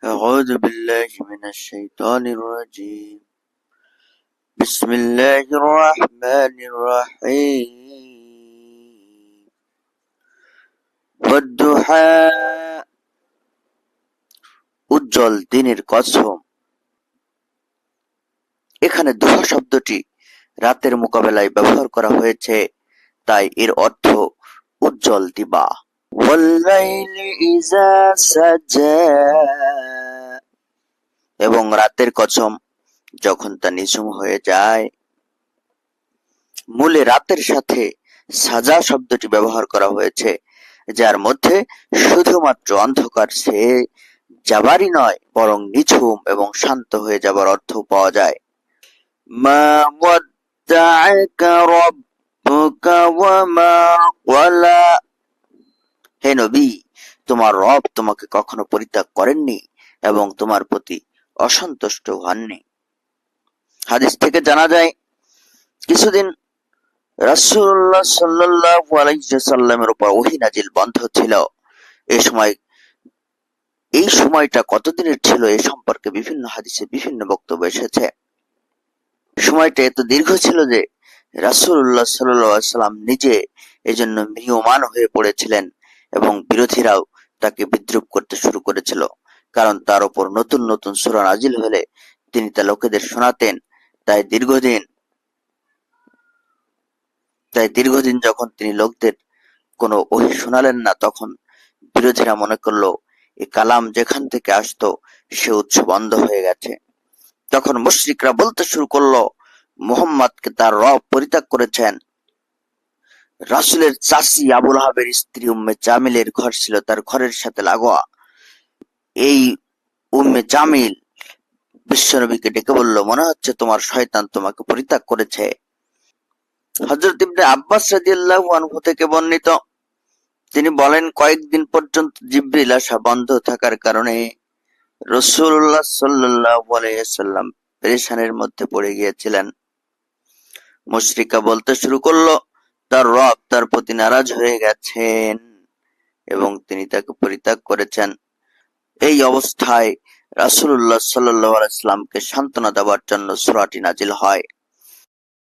أعوذ بالله من الشيطان الرجيم بسم الله الرحمن الرحيم والضحى উজ্জ্বল দিনের কসম। এখানে দুহা শব্দটি রাতের মোকাবেলায় ব্যবহার করা হয়েছে, তাই এর অর্থ উজ্জ্বল দিবা। ওয়াল্লাইলি ইযা সাজা, এবং রাতের কসম যখন তা নিঝুম হয়ে যায়। মূলে রাতের সাথে সাজা শব্দটি ব্যবহার করা হয়েছে, যার মধ্যে শুধুমাত্র অন্ধকার ছেয়ে যাবারই নয়, বরং নিঝুম এবং শান্ত হয়ে যাবার অর্থ পাওয়া যায়। মা ওয়াদ্দাআকা রাব্বুকা ওয়া মা ক্বালা, হে নবী, তোমার রব তোমাকে কখনো পরিত্যাগ করেননি এবং তোমার প্রতি অসন্তুষ্ট হননি। হাদিস থেকে জানা যায়, কিছুদিন রাসূলুল্লাহ সাল্লাল্লাহু আলাইহি ওয়াসাল্লামের উপর ওহী নাজিল বন্ধ ছিল। এই সময়টা কতদিনের ছিল এ সম্পর্কে বিভিন্ন হাদিসে বিভিন্ন বক্তব্য এসেছে। সময়টা এত দীর্ঘ ছিল যে রাসূলুল্লাহ সাল্লাল্লাহু আলাইহি ওয়াসাল্লাম নিজে এজন্য ম্রিয়মাণ হয়ে পড়েছিলেন এবং বিরোধীরাও তাকে বিদ্রূপ করতে শুরু করেছিল, কারণ তার উপর নতুন নতুন সূরা নাজিল হলে তিনি তা লোকেদের শোনাতেন। তাই দীর্ঘদিন যখন তিনি লোকদের কোনো ওহী শোনালেন না, তখন বিরোধীরা মনে করলো এ কালাম যেখান থেকে আসতো সে উৎস বন্ধ হয়ে গেছে। তখন মুশরিকরা বলতে শুরু করলো, মুহাম্মদকে তার রব পরিত্যাগ করেছেন। রাসূলের চাচী আবু লাহাবের স্ত্রী উম্মে জামিলের ঘর ছিল তার ঘরের সাথে লাগোয়া। এই উম্মে জামিল বিশ্বনবীকে ডেকে বলল, মনে হচ্ছে তোমার শয়তান তোমাকে পরিত্যাগ করেছে। হযরত ইবনে আব্বাস রাদিয়াল্লাহু আনহু থেকে বর্ণিত, তিনি বলেন, কয়েকদিন পর্যন্ত জিবরিল আসা বন্ধ থাকার কারণে রাসূলুল্লাহ সাল্লাল্লাহু আলাইহি ওয়াসাল্লাম পেরেশানির মধ্যে পড়ে গিয়েছিলেন। মুশরিকরা বলতে শুরু করলো, তার রব তার প্রতি নারাজ হয়ে গেছেন এবং তিনি তাকে পরিত্যাগ করেছেন। এই অবস্থায় রাসূলুল্লাহ সাল্লাল্লাহু আলাইহি ওয়াসাল্লামকে সান্ত্বনা দেওয়ার জন্য সূরাটি নাজিল হয়।